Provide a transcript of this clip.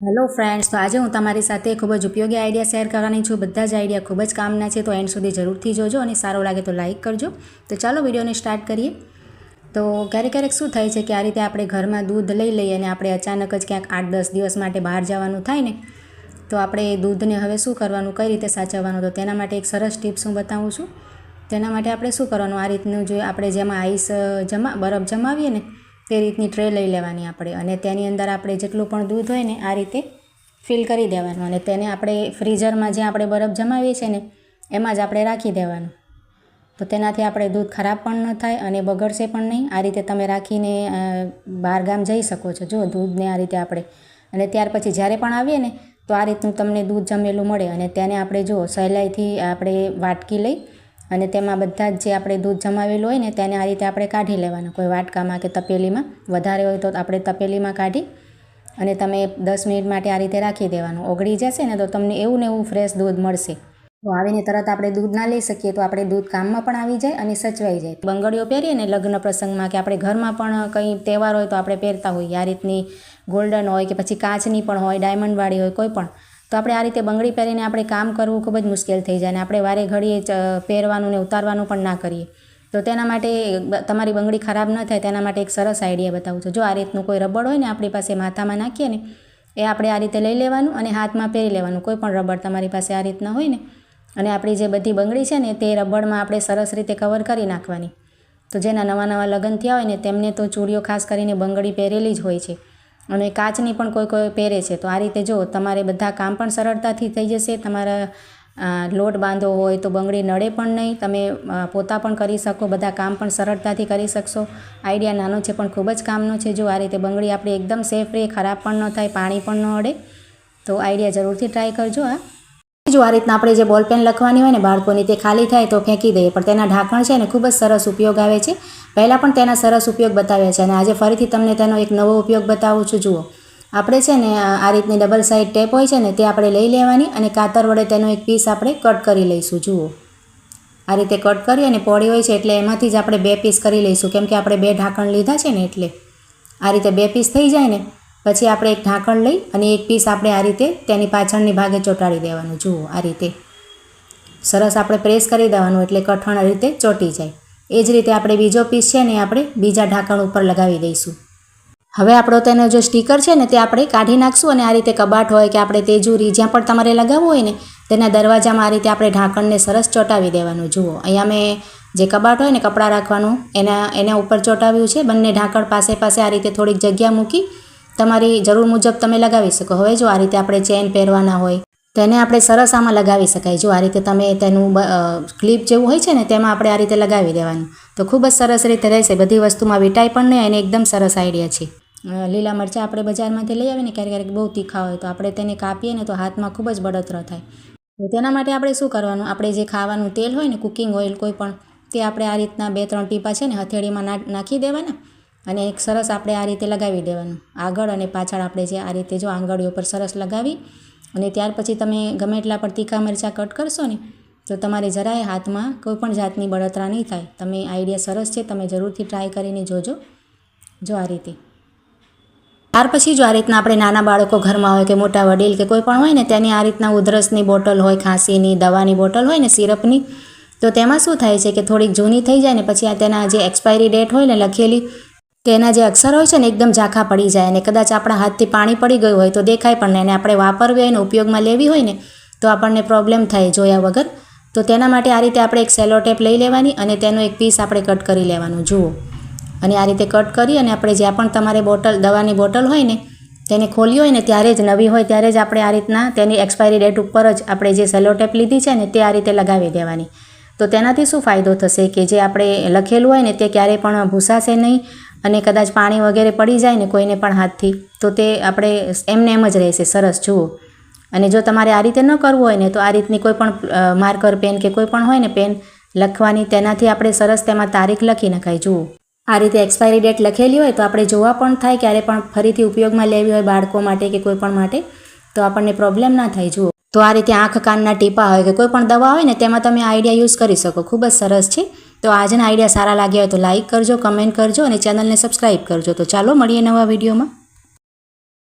Hello friends, તો આજે હું તમારી સાથે ખૂબ જ ઉપયોગી આઈડિયા શેર કરવાની છું. બધા જ આઈડિયા ખૂબ જ કામના છે, તો એન્ડ સુધી જરૂરથી જોજો અને સારો લાગે તો લાઇક કરજો. તો ચાલો વિડીયોને સ્ટાર્ટ કરીએ. તો ક્યારેક શું થાય છે કે આ રીતે આપણે ઘરમાં દૂધ લઈ લઈએ અને આપણે અચાનક જ ક્યાંક 8-10 દિવસ માટે બહાર જવાનું થાય ને, તો આપણે દૂધને હવે શું કરવાનું, કઈ રીતે સાચવવાનું, તો તેના માટે એક સરસ ટિપ્સ હું બતાવું છું. તેના માટે આપણે શું કરવાનું, આ રીતનું જો આપણે જેમાં આઈસ બરફ જમાવીએ ને તે રીતની ટ્રે લઈ લેવાની આપણે, અને તેની અંદર આપણે જેટલું પણ દૂધ હોય ને આ રીતે ફિલ કરી દેવાનું, અને તેને આપણે ફ્રીઝરમાં જે આપણે બરફ જમાવીએ છીએ ને એમાં જ આપણે રાખી દેવાનું. તો તેનાથી આપણે દૂધ ખરાબ પણ ન થાય અને બગડશે પણ નહીં. આ રીતે તમે રાખીને બહાર ગામ જઈ શકો છો, જો દૂધને આ રીતે આપણે, અને ત્યાર પછી જ્યારે પણ આવીએ ને તો આ રીતનું તમને દૂધ જમેલું મળે, અને તેને આપણે જો સહેલાઈથી આપણે વાટકી લઈ અને તેમાં બધા જ જે આપણે દૂધ જમાવેલું હોય ને તેને આ રીતે આપણે કાઢી લેવાનું, કોઈ વાટકામાં કે તપેલીમાં. વધારે હોય તો આપણે તપેલીમાં કાઢી અને તમે 10 મિનિટ માટે આ રીતે રાખી દેવાનું. ઓગળી જશે ને તો તમને એવું ને એવું ફ્રેશ દૂધ મળશે. તો આવીને તરત આપણે દૂધ ના લઈ શકીએ તો આપણે દૂધ કામમાં પણ આવી જાય અને સચવાઈ જાય. બંગડીઓ પહેરીએ ને લગ્ન પ્રસંગમાં કે આપણે ઘરમાં પણ કંઈ તહેવાર હોય તો આપણે પહેરતા હોઈએ. આ રીતની ગોલ્ડન હોય કે પછી કાચની પણ હોય, ડાયમંડવાળી હોય, કોઈ પણ. તો આપણે આ રીતે બંગડી પહેરીને આપણે કામ કરવું ખૂબ જ મુશ્કેલ થઈ જાય, અને આપણે વારે ઘડીએ પહેરવાનું ને ઉતારવાનું પણ ના કરીએ. તો તેના માટે તમારી બંગડી ખરાબ ન થાય તેના માટે એક સરસ આઈડિયા બતાવું છું. જો આ રીતનું કોઈ રબડ હોય ને આપણી પાસે માથામાં નાખીએ ને, એ આપણે આ રીતે લઈ લેવાનું અને હાથમાં પહેરી લેવાનું. કોઈ પણ રબડ તમારી પાસે આ રીતના હોય ને, અને આપણી જે બધી બંગડી છે ને તે રબડમાં આપણે સરસ રીતે કવર કરી નાખવાની. તો જેના નવા લગ્ન થયા હોય ને તેમને તો ચૂડીઓ ખાસ કરીને બંગડી પહેરેલી જ હોય છે, અને કાચની પણ કોઈ પહેરે છે. તો આ રીતે જો તમારે બધા કામ પણ સરળતાથી થઈ જશે. તમારા લોટ બાંધવો હોય તો બંગડી નડે પણ નહીં, તમે પોતા પણ કરી શકો, બધા કામ પણ સરળતાથી કરી શકશો. આઈડિયા નાનો છે પણ ખૂબ જ કામનો છે. જો આ રીતે બંગડી આપણી એકદમ સેફ રહે, ખરાબ પણ ન થાય, પાણી પણ ન અડે. તો આઈડિયા જરૂરથી ટ્રાય કરજો. જો આ રીતના આપણે જે બોલપેન લખવાની હોય ને બાળકોની, તે ખાલી થાય તો ફેંકી દઈએ, પણ તેના ઢાંકણ છે ને ખૂબ જ સરસ ઉપયોગ આવે છે. પહેલાં પણ તેના સરસ ઉપયોગ બતાવ્યા છે, અને આજે ફરીથી તમને તેનો એક નવો ઉપયોગ બતાવું છું. જુઓ, આપણે છે ને આ રીતની ડબલ સાઇડ ટેપ હોય છે ને તે આપણે લઈ લેવાની, અને કાતર વડે તેનો એક પીસ આપણે કટ કરી લઈશું. જુઓ, આ રીતે કટ કરી, અને પોળી હોય છે એટલે એમાંથી જ આપણે 2 પીસ કરી લઈશું, કેમ કે આપણે 2 ઢાંકણ લીધા છે ને એટલે. આ રીતે 2 પીસ થઈ જાય ને પછી આપણે એક ઢાંકણ લઈ અને એક પીસ આપણે આ રીતે તેની પાછળની ભાગે ચોંટાડી દેવાનું. જુઓ, આ રીતે સરસ આપણે પ્રેસ કરી દેવાનું એટલે કઠણ આ રીતે ચોંટી જાય. એ જ રીતે આપણે બીજો પીસ છે ને આપણે બીજા ઢાંકણ ઉપર લગાવી દઈશું. હવે આપણો તેનો જો સ્ટીકર છે ને તે આપણે કાઢી નાખશું, અને આ રીતે કબાટ હોય કે આપણે તેજુરી જ્યાં પણ તમારે લગાવવું હોય ને તેના દરવાજામાં આ રીતે આપણે ઢાંકણને સરસ ચોંટાવી દેવાનું. જુઓ, અહીંયા મેં જે કબાટ હોય ને કપડાં રાખવાનું એના ઉપર ચોંટાવ્યું છે. બંને ઢાંકણ પાસે આ રીતે થોડીક જગ્યા મૂકી તમારી જરૂર મુજબ તમે લગાવી શકો. હવે જો આ રીતે આપણે ચેન પહેરવાના હોય તેને આપણે સરસ આમાં લગાવી શકાય. જો આ રીતે તમે તેનું ક્લિપ જેવું હોય છે ને તેમાં આપણે આ રીતે લગાવી દેવાનું, તો ખૂબ જ સરસ રીતે રહેશે. બધી વસ્તુમાં વિટાઈ પણ નહીં, અને એકદમ સરસ આઈડિયા છે. લીલા મરચાં આપણે બજારમાંથી લઈ આવીને ક્યારેક બહુ તીખા હોય તો આપણે તેને કાપીએ ને તો હાથમાં ખૂબ જ બળતરા થાય. તો તેના માટે આપણે શું કરવાનું, આપણે જે ખાવાનું તેલ હોય ને, કુકિંગ ઓઇલ કોઈ પણ, તે આપણે આ રીતના 2-3 ટીપા છે ને હથેળીમાં નાખી દેવાના, અને એક સરસ આપણે આ રીતે લગાવી દેવાનું. આગળ અને પાછળ આપણે જે આ રીતે જો આંગળીઓ પર સરસ લગાવી, અને ત્યાર પછી તમે ગમે એટલા પર તીખા મરચાં કટ કરશો ને તો તમારે જરાય હાથમાં કોઈ પણ જાતની બળતરા નહીં થાય. તમે આઈડિયા સરસ છે, તમે જરૂરથી ટ્રાય કરીને જોજો. જો આ રીતે. ત્યાર પછી જો આ રીતના આપણે નાના બાળકો ઘરમાં હોય કે મોટા વડીલ કે કોઈ પણ હોય ને તેની આ રીતના ઉધરસની બોટલ હોય, ખાંસીની દવાની બોટલ હોય ને સિરપની, તો તેમાં શું થાય છે કે થોડીક જૂની થઈ જાય ને પછી તેના જે એક્સપાયરી ડેટ હોય ને લખેલી, કે એના જે અક્ષર હોય છે ને એકદમ ઝાંખા પડી જાય, અને કદાચ આપણા હાથથી પાણી પડી ગયું હોય તો દેખાય પણ નહીં, અને આપણે વાપરવી હોય ને ઉપયોગમાં લેવી હોય ને તો આપણને પ્રોબ્લેમ થાય જોયા વગર. તો તેના માટે આ રીતે આપણે એક સેલો ટેપ લઈ લેવાની, અને તેનો એક પીસ આપણે કટ કરી લેવાનું. જુઓ, અને આ રીતે કટ કરી અને આપણે જ્યાં પણ તમારે દવાની બોટલ હોય ને તેને ખોલી હોય ને ત્યારે જ, નવી હોય ત્યારે જ આપણે આ રીતના તેની એક્સપાયરી ડેટ ઉપર જ આપણે જે સેલો ટેપ લીધી છે ને તે આ રીતે લગાવી દેવાની. તો તેનાથી શું ફાયદો થશે કે જે આપણે લખેલું હોય ને તે ક્યારેય પણ ભૂસાશે નહીં, અને કદાચ પાણી વગેરે પડી જાય ને કોઈને પણ હાથથી તો તે આપણે એમને એમ જ રહેશે સરસ. જુઓ, અને જો તમારે આ રીતે ન કરવું હોય ને તો આ રીતની કોઈ પણ માર્કર પેન કે કોઈ પણ હોય ને પેન લખવાની, તેનાથી આપણે સરસ તેમાં તારીખ લખી નખાય. જુઓ, આ રીતે એક્સપાયરી ડેટ લખેલી હોય તો આપણે જોવા પણ થાય, ક્યારે પણ ફરીથી ઉપયોગમાં લેવી હોય બાળકો માટે કે કોઈ પણ માટે તો આપણને પ્રોબ્લેમ ના થાય. જુઓ, તો આ રીતે આંખ કાનના ટીપા હોય કે કોઈ પણ દવા હોય ને તેમાં તમે આઈડિયા યુઝ કરી શકો. ખૂબ જ સરસ છે. તો આજના આઈડિયા સારા લાગ્યા હોય તો લાઇક કરજો, કમેન્ટ કરજો, અને ચેનલને સબસ્ક્રાઈબ કરજો. તો ચાલો મળીએ નવા વિડીયોમાં.